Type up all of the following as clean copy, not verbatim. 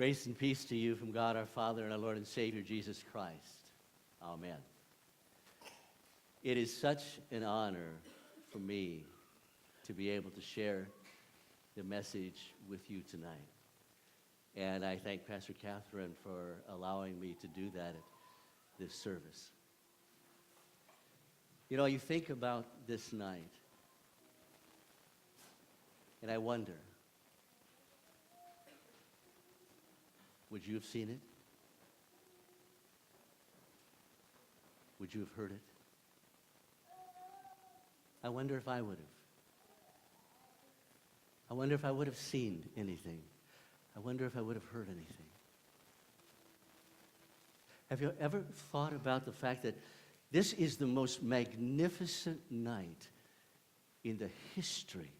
Grace and peace to you from God our Father and our Lord and Savior Jesus Christ. Amen. It is such an honor for me to be able to share the message with you tonight. And I thank Pastor Catherine for allowing me to do that at this service. You know, you think about this night, and I wonder, would you have seen it? Would you have heard it? I wonder if I would have. I wonder if I would have seen anything. I wonder if I would have heard anything. Have you ever thought about the fact that this is the most magnificent night in the history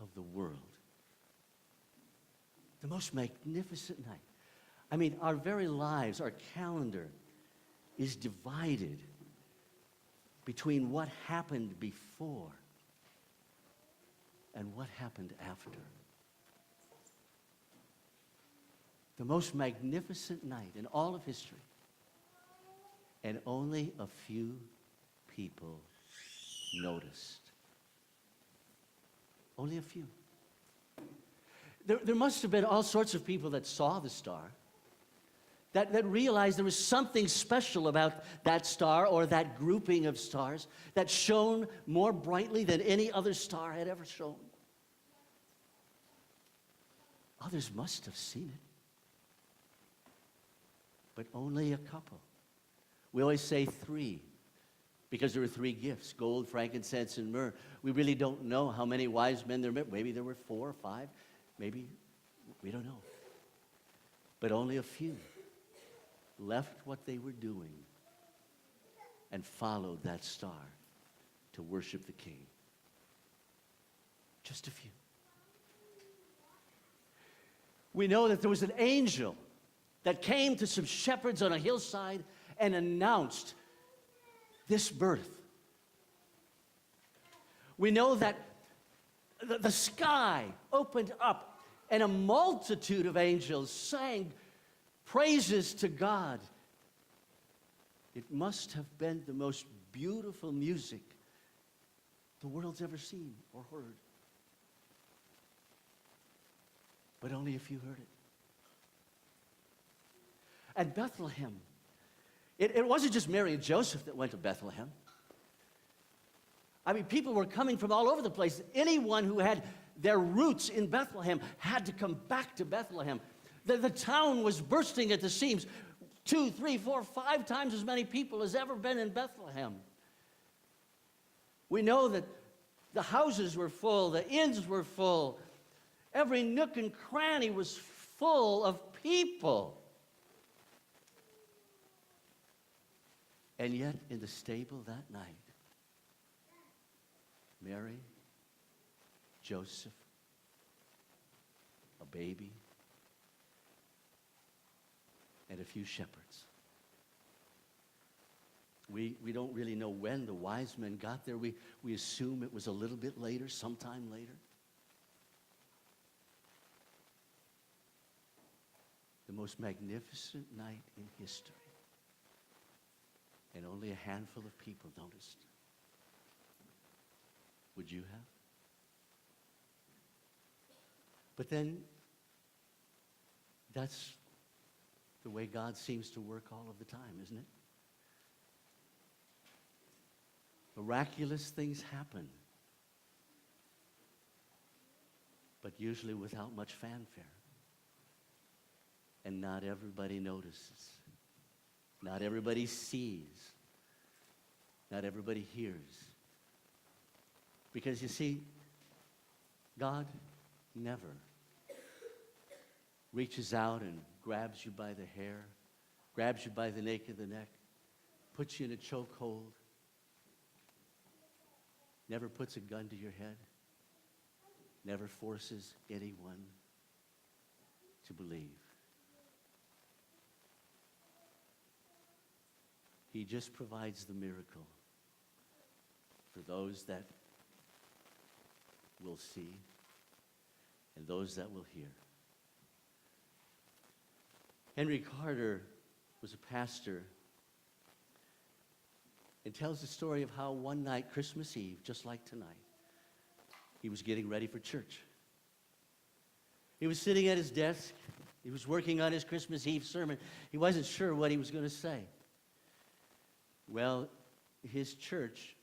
of the world? The most magnificent night. I mean, our very lives, our calendar is divided between what happened before and what happened after. The most magnificent night in all of history. And only a few people noticed. Only a few. There must have been all sorts of people that saw the star, that realized there was something special about that star or that grouping of stars that shone more brightly than any other star had ever shone. Others must have seen it, but only a couple. We always say 3, because there were 3 gifts, gold, frankincense, and myrrh. We really don't know how many wise men there were. Maybe there were 4 or 5. Maybe, we don't know. But only a few left what they were doing and followed that star to worship the King. Just a few. We know that there was an angel that came to some shepherds on a hillside and announced this birth. We know that the sky opened up and a multitude of angels sang praises to God. It must have been the most beautiful music the world's ever seen or heard. But only a few heard it. At Bethlehem, it wasn't just Mary and Joseph that went to Bethlehem. I mean, people were coming from all over the place. Anyone who had their roots in Bethlehem had to come back to Bethlehem. The town was bursting at the seams. 2, 3, 4, 5 times as many people as ever been in Bethlehem. We know that the houses were full, the inns were full. Every nook and cranny was full of people. And yet, in the stable that night, Mary, Joseph, a baby, and a few shepherds. We don't really know when the wise men got there. We assume it was a little bit later, sometime later. The most magnificent night in history. And only a handful of people noticed. Would you have? But then, that's the way God seems to work all of the time, isn't it? Miraculous things happen, but usually without much fanfare. And not everybody notices. Not everybody sees. Not everybody hears. Because you see, God never reaches out and grabs you by the hair, grabs you by the nape of the neck, puts you in a chokehold, never puts a gun to your head, never forces anyone to believe. He just provides the miracle for those that will see and those that will hear. Henry Carter was a pastor and tells the story of how one night, Christmas Eve, just like tonight, he was getting ready for church. He was sitting at his desk. He was working on his Christmas Eve sermon. He wasn't sure what he was going to say. Well, his church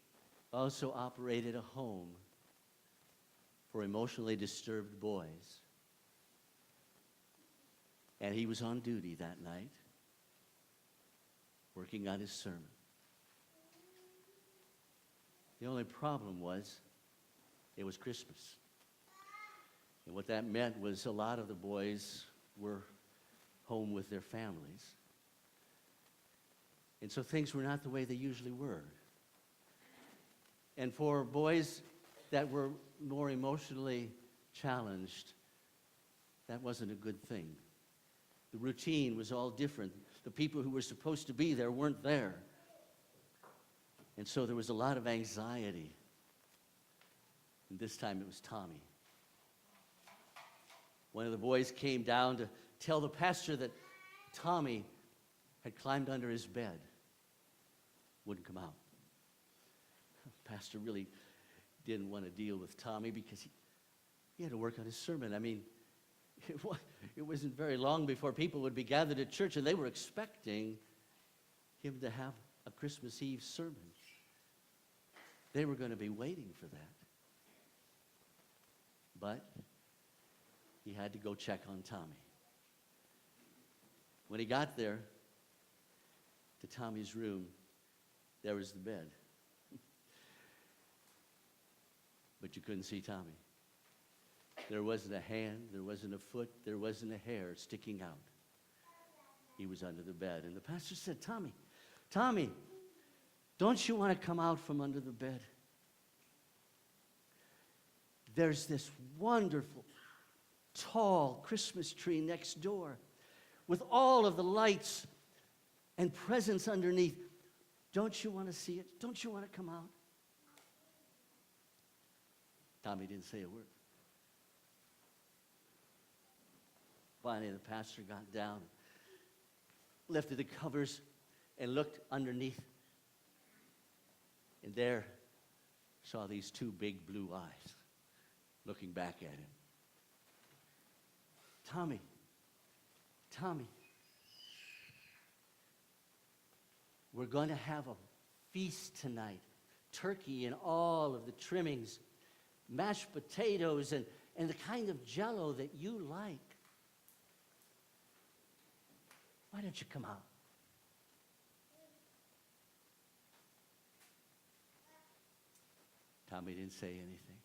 also operated a home for emotionally disturbed boys. And he was on duty that night, working on his sermon. The only problem was, it was Christmas. And what that meant was a lot of the boys were home with their families. And so things were not the way they usually were. And for boys that were more emotionally challenged, that wasn't a good thing. The routine was all different. The people who were supposed to be there weren't there. And so there was a lot of anxiety. And this time it was Tommy. One of the boys came down to tell the pastor that Tommy had climbed under his bed. Wouldn't come out. The pastor really didn't want to deal with Tommy because he had to work on his sermon. I mean, it wasn't very long before people would be gathered at church, and they were expecting him to have a Christmas Eve sermon. They were going to be waiting for that. But he had to go check on Tommy. When he got there to Tommy's room, there was the bed. But you couldn't see Tommy. There wasn't a hand, there wasn't a foot, there wasn't a hair sticking out. He was under the bed. And the pastor said, Tommy, don't you want to come out from under the bed? There's this wonderful, tall Christmas tree next door with all of the lights and presents underneath. Don't you want to see it? Don't you want to come out? Tommy didn't say a word. Finally, the pastor got down, lifted the covers, and looked underneath. And there saw these two big blue eyes looking back at him. Tommy, we're going to have a feast tonight. Turkey and all of the trimmings, mashed potatoes, and the kind of jello that you like. Why don't you come out? Tommy didn't say anything.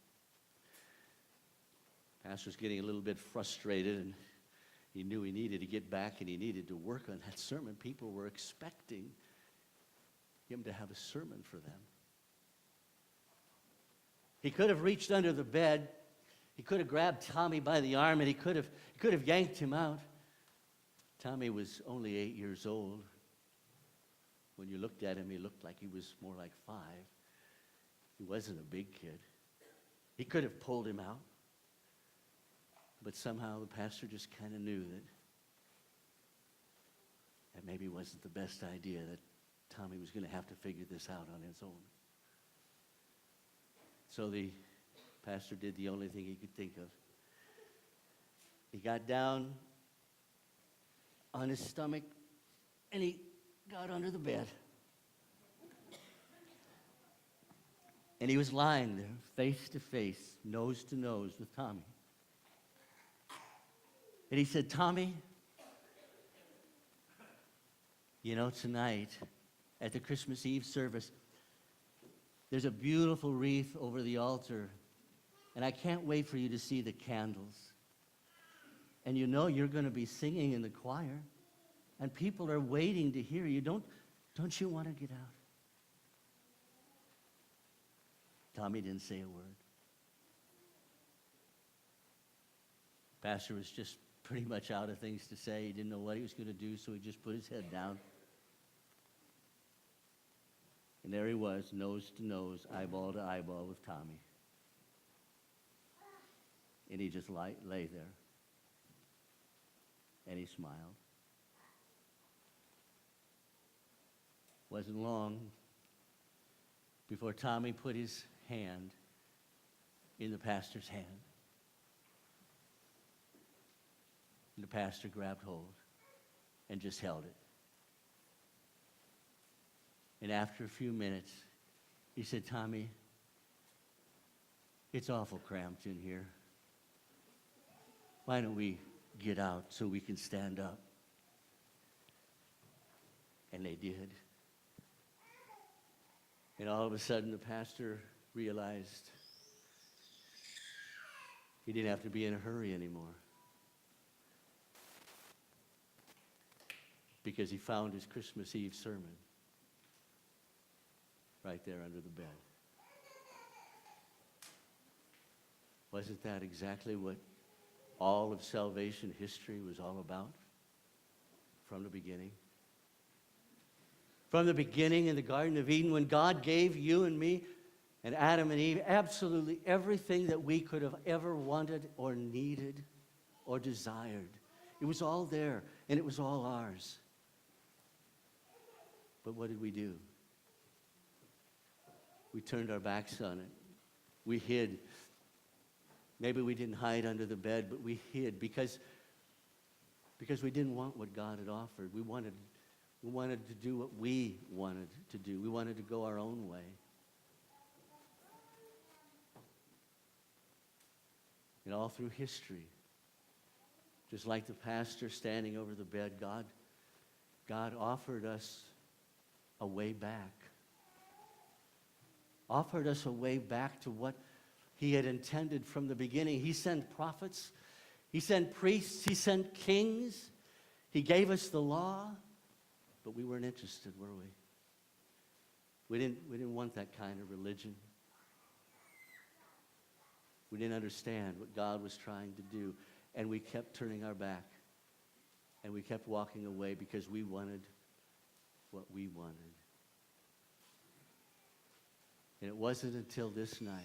Pastor was getting a little bit frustrated, and he knew he needed to get back and he needed to work on that sermon. People were expecting him to have a sermon for them. He could have reached under the bed. He could have grabbed Tommy by the arm, and he could have yanked him out. Tommy was only 8 years old. When you looked at him, he looked like he was more like 5. He wasn't a big kid. He could have pulled him out. But somehow the pastor just kind of knew that maybe wasn't the best idea, that Tommy was going to have to figure this out on his own. So the pastor did the only thing he could think of. He got down on his stomach, and he got under the bed. And he was lying there, face to face, nose to nose with Tommy. And he said, Tommy, you know, tonight at the Christmas Eve service, there's a beautiful wreath over the altar, and I can't wait for you to see the candles. And you know you're going to be singing in the choir, and people are waiting to hear you. Don't you want to get out? Tommy didn't say a word. Pastor was just pretty much out of things to say. He didn't know what he was going to do, so he just put his head down. And there he was, nose to nose, eyeball to eyeball with Tommy. And he just lay there. And he smiled. Wasn't long before Tommy put his hand in the pastor's hand. And the pastor grabbed hold and just held it. And after a few minutes, he said, Tommy, it's awful cramped in here. Why don't we get out so we can stand up? And they did. And all of a sudden, the pastor realized he didn't have to be in a hurry anymore, because he found his Christmas Eve sermon right there under the bed. Wasn't that exactly what all of salvation history was all about from the beginning? From the beginning in the Garden of Eden, when God gave you and me and Adam and Eve absolutely everything that we could have ever wanted or needed or desired. It was all there, and it was all ours. But what did we do? We turned our backs on it. We hid. Maybe we didn't hide under the bed, but we hid because we didn't want what God had offered. We wanted to do what we wanted to do. We wanted to go our own way. And all through history, just like the pastor standing over the bed, God offered us a way back. Offered us a way back to what he had intended from the beginning. He sent prophets. He sent priests. He sent kings. He gave us the law. But we weren't interested, were we? We didn't want that kind of religion. We didn't understand what God was trying to do. And we kept turning our back. And we kept walking away because we wanted what we wanted. And it wasn't until this night,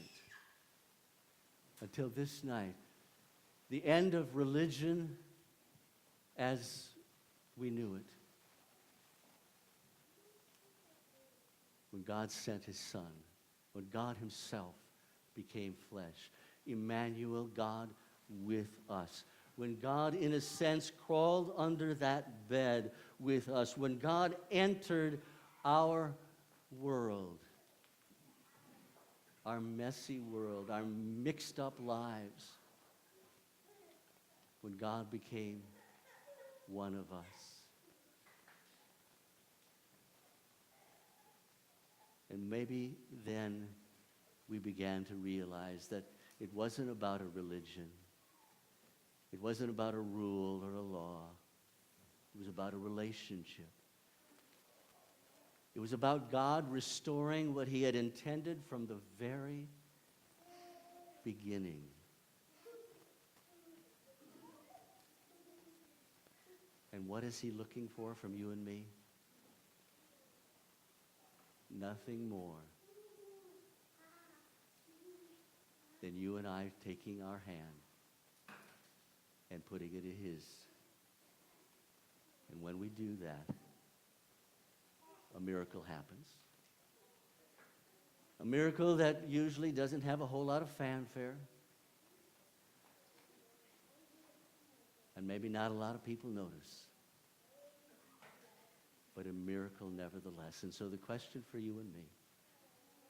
the end of religion as we knew it, when God sent his Son, when God himself became flesh, Emmanuel, God with us. When God, in a sense, crawled under that bed with us. When God entered our world, our messy world, our mixed up lives. When God became one of us. And maybe then we began to realize that it wasn't about a religion. It wasn't about a rule or a law. It was about a relationship. It was about God restoring what he had intended from the very beginning. And what is he looking for from you and me? Nothing more than you and I taking our hand and putting it in his. And when we do that, a miracle happens. A miracle that usually doesn't have a whole lot of fanfare. And maybe not a lot of people notice. But a miracle nevertheless. And so the question for you and me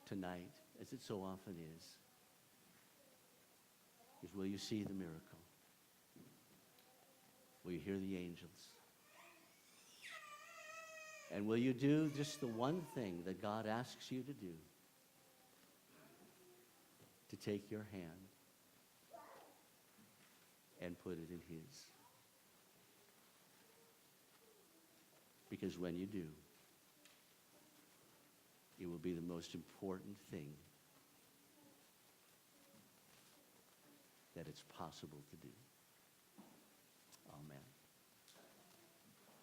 tonight, as it so often is will you see the miracle? Will you hear the angels? And will you do just the one thing that God asks you to do? To take your hand and put it in his. Because when you do, it will be the most important thing that it's possible to do. Amen.